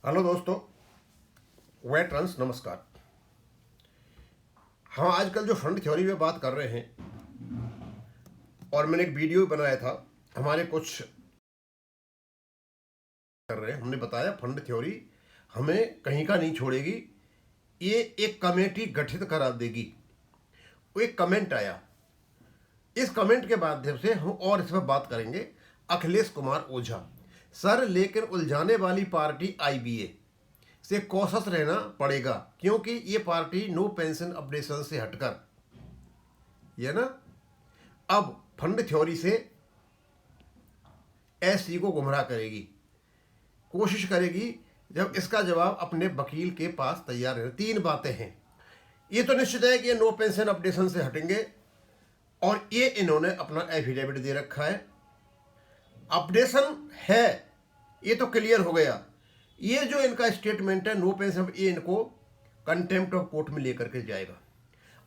Hello दोस्तों, veterans नमस्कार। हम आजकल जो फंड थ्योरी में बात कर रहे हैं और मैंने एक वीडियो बनाया था, हमारे कुछ कर रहे हैं, हमने बताया फंड थ्योरी हमें कहीं का नहीं छोड़ेगी, ये एक कमेटी गठित करा देगी। वो एक कमेंट आया, इस कमेंट के माध्यम से हम और इस पर बात करेंगे। अखिलेश कुमार ओझा सर, लेकिन उलझाने वाली पार्टी आईबीए से कॉशस रहना पड़ेगा क्योंकि ये पार्टी नो पेंशन अपडेशन से हटकर ये ना अब फंड थ्योरी से एससी को गुमराह करेगी, कोशिश करेगी। जब इसका जवाब अपने वकील के पास तैयार है। तीन बातें हैं। ये तो निश्चित है कि ये नो पेंशन अपडेशन से हटेंगे और ये इन्होंने अपना एफिडेविट दे रखा है। अपडेशन है, ये तो क्लियर हो गया। ये जो इनका स्टेटमेंट है नो पेंशन, ये इनको कंटेम्प्ट ऑफ कोर्ट में लेकर के जाएगा।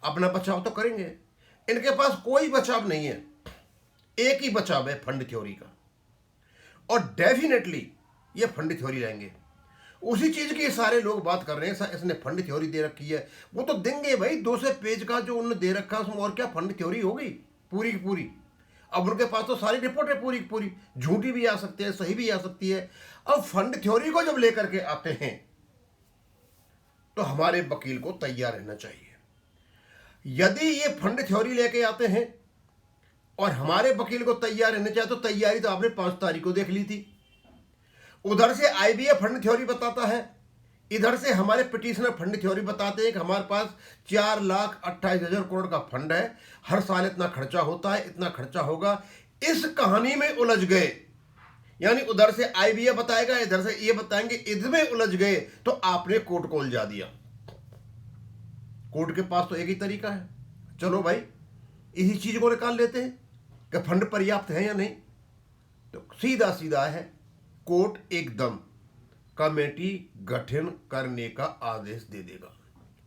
अपना बचाव तो करेंगे, इनके पास कोई बचाव नहीं है, एक ही बचाव है फंड थ्योरी का। और डेफिनेटली ये फंड थ्योरी लाएंगे। उसी चीज की सारे लोग बात कर रहे हैं, इसने फंड थ्योरी दे रखी है। वो तो देंगे भाई, 200 पेज का जो उन्होंने दे रखा है उसमें और क्या फंड थ्योरी होगी पूरी की पूरी। अब उनके पास तो सारी रिपोर्ट है पूरी की पूरी, झूठी भी आ सकती है, सही भी आ सकती है। अब फंड थ्योरी को जब लेकर के आते हैं तो हमारे वकील को तैयार रहना चाहिए। यदि ये फंड थ्योरी लेके आते हैं और हमारे वकील को तैयार रहना चाहिए, तो तैयारी तो आपने 5 तारीख को देख ली थी। उधर से आईबीए फंड थ्योरी बताता है, इधर से हमारे पिटिशनर फंड थ्योरी बताते हैं कि हमारे पास 4,28,000 करोड़ का फंड है, हर साल इतना खर्चा होता है, इतना खर्चा होगा। इस कहानी में उलझ गए, यानी उधर से आईबीए बताएगा, इधर से ये बताएंगे, इसमें उलझ गए तो आपने कोर्ट को उलझा दिया। कोर्ट के पास तो एक ही तरीका है, चलो भाई इसी चीज को निकाल लेते हैं कि फंड पर्याप्त है या नहीं। तो सीधा सीधा है, कोर्ट एकदम कमेटी गठन करने का आदेश दे देगा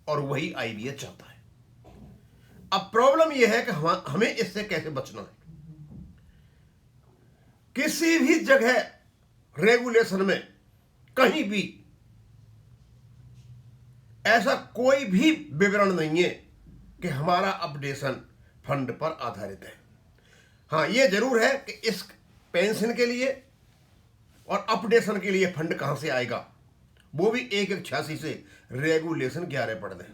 और वही आईबीए चाहता है। अब प्रॉब्लम यह है कि हमें इससे कैसे बचना है। किसी भी जगह रेगुलेशन में कहीं भी ऐसा कोई भी विवरण नहीं है कि हमारा अपडेशन फंड पर आधारित है। हाँ, यह जरूर है कि इस पेंशन के लिए और अपडेशन के लिए फंड कहां से आएगा, वो भी 1/86 से रेगुलेशन 11 पढ़ दें।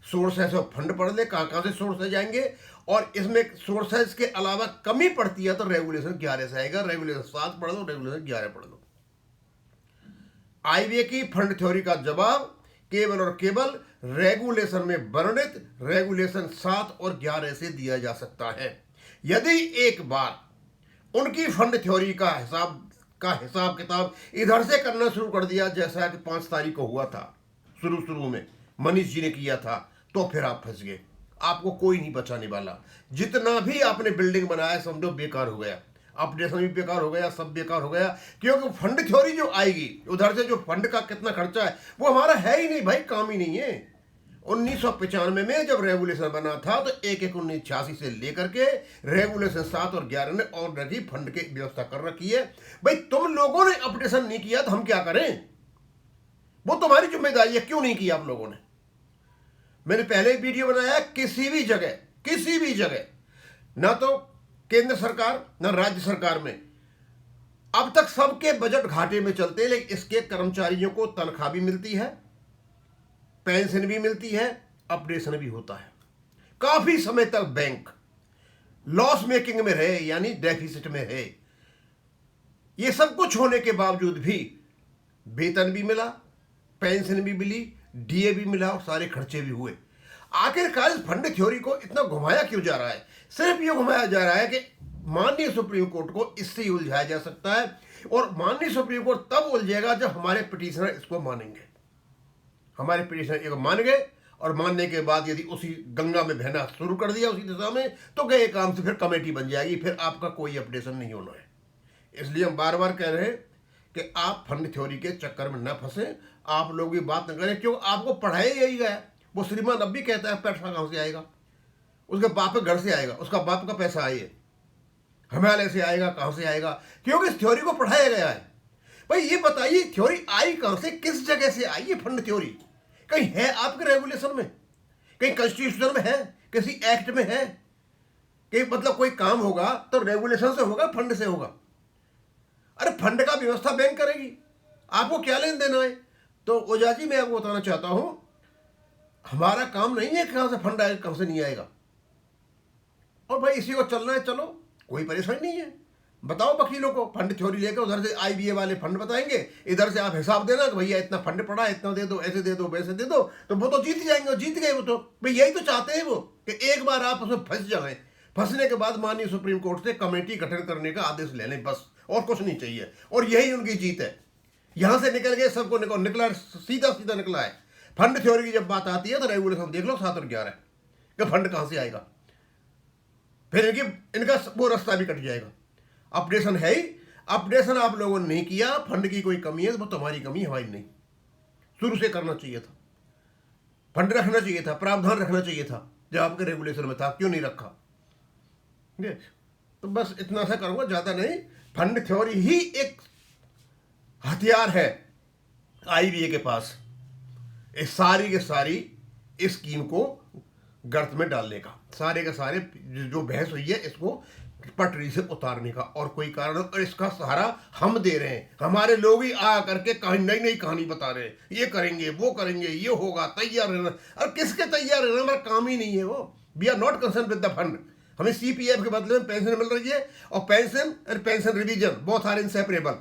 सोर्सेस ऑफ फंड पढ़ ले, कहां कहां से सोर्सेज जाएंगे, और इसमें सोर्सेज के अलावा कमी पड़ती है तो रेगुलेशन 11 से आएगा। रेगुलेशन 7 पढ़ दो, रेगुलेशन 11 पढ़ दो। आईबीए की फंड थ्योरी का जवाब केवल और केवल रेगुलेशन में वर्णित रेगुलेशन 7 और 11 से दिया जा सकता है। यदि एक बार उनकी फंड थ्योरी का हिसाब किताब इधर से करना शुरू कर दिया, जैसा कि 5 तारीख को हुआ था, शुरू में मनीष जी ने किया था, तो फिर आप फंस गए। आपको कोई नहीं बचाने वाला। जितना भी आपने बिल्डिंग बनाया समझो बेकार हो गया, अपडेशन भी बेकार हो गया, सब बेकार हो गया। क्योंकि फंड थ्योरी जो आएगी उधर से, जो फंड का कितना खर्चा है वो हमारा है ही नहीं भाई, काम ही नहीं है। 1995 में जब रेगुलेशन बना था तो 1/1/1986 से लेकर के रेगुलेशन 7 और 11 ने ऑलरेडी फंड की व्यवस्था कर रखी है। भाई तुम लोगों ने अपडेशन नहीं किया तो हम क्या करें, वो तुम्हारी जिम्मेदारी है। क्यों नहीं किया आप लोगों ने? मैंने पहले ही वीडियो बनाया, किसी भी जगह ना तो केंद्र सरकार ना राज्य सरकार में अब तक सबके बजट घाटे में चलते हैं, लेकिन इसके कर्मचारियों को तनख्वाह भी मिलती है, पेंशन भी मिलती है, अपडेशन भी होता है। काफी समय तक बैंक लॉस मेकिंग में रहे, यानी डेफिसिट में रहे। ये सब कुछ होने के बावजूद भी वेतन भी मिला, पेंशन भी मिली, डीए भी मिला और सारे खर्चे भी हुए। आखिरकार इस फंड थ्योरी को इतना घुमाया क्यों जा रहा है? सिर्फ ये घुमाया जा रहा है कि माननीय सुप्रीम कोर्ट को इससे ही उलझाया जा सकता है, और माननीय सुप्रीम कोर्ट तब उलझेगा जब हमारे पिटिशनर इसको मानेंगे। हमारे पिटिशनर एक मान गए और मानने के बाद यदि उसी गंगा में बहना शुरू कर दिया उसी दिशा में, तो गए काम से फिर कमेटी बन जाएगी, फिर आपका कोई अपडेशन नहीं होना है। इसलिए हम बार बार कह रहे हैं कि आप फंड थ्योरी के चक्कर में न फंसे, आप लोग भी बात न करें, क्यों आपको पढ़ाया यही गया। वो श्रीमान अब भी कहता है पैसा कहां से आएगा, उसके बाप के घर से आएगा, उसका बाप का पैसा आइए, हिमालय से आएगा, कहां से आएगा? क्योंकि इस थ्योरी को पढ़ाया गया है। भाई ये बताइए थ्योरी आई कहां से, किस जगह से आई ये फंड थ्योरी? कहीं है आपके रेगुलेशन में, कहीं कॉन्स्टिट्यूशन में है, किसी एक्ट में है? कि मतलब कोई काम होगा तो रेगुलेशन से होगा, फंड से होगा? अरे फंड का व्यवस्था बैंक करेगी, आपको क्या लेन देना है? तो ओझा जी मैं आपको बताना चाहता हूं, हमारा काम नहीं है कहां से फंड आएगा कहां से नहीं आएगा। और भाई इसी को चलना है, चलो, कोई परेशानी नहीं है। बताओ वकीलों को, फंड थ्योरी लेकर उधर से आईबीए वाले फंड बताएंगे, इधर से आप हिसाब देना कि भैया इतना फंड पड़ा, इतना दे दो, ऐसे दे दो, वैसे दे दो, तो वो तो जीत जाएंगे, और जीत गए वो तो। भाई यही तो चाहते हैं वो, कि एक बार आप उसमें फंस जाएं, फंसने के बाद माननीय सुप्रीम कोर्ट से कमेटी गठन करने का आदेश ले लें, बस और कुछ नहीं चाहिए। और यही उनकी जीत है। यहां से निकल गए, सबको निकला, सीधा सीधा निकला है। फंड थ्योरी की जब बात आती है तो रेगुलेशन देख लो 7 और 11 कि फंड कहां से आएगा, फिर इनका वो रास्ता भी कट जाएगा। अपडेशन है ही, अपडेशन आप लोगों ने नहीं किया, फंड की कोई कमी है वो तुम्हारी कमी, हमारी नहीं। शुरू से करना चाहिए था, फंड रखना चाहिए था, प्रावधान रखना चाहिए था, जब आपके रेगुलेशन में था, क्यों नहीं रखा? ठीक है, तो बस इतना सा करूंगा, ज्यादा नहीं। फंड थ्योरी ही एक हथियार है आईबीए के पास, इस सारी के सारी स्कीम को गर्त में डालने का, सारे के सारे जो बहस हुई है इसको पटरी से उतारने का, और कोई कारण, और इसका सहारा हम दे रहे हैं। हमारे लोग ही आ करके नई नई कहानी बता रहे हैं, ये करेंगे, वो करेंगे, ये होगा, तैयार रहना। और किसके तैयार रहना, हमारा काम ही नहीं है वो। We are not concern with the fund. हमें सीपीएफ के बदले में पेंशन मिल रही है, और पेंशन और pension revision both are inseparable.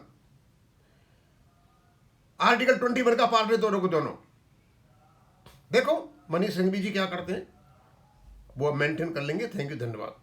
Article 21 का पार्ट है दोनों को दोनों। देखो मनीष सिंघवी जी क्या करते हैं, वो मेंटेन कर लेंगे। थैंक यू, धन्यवाद।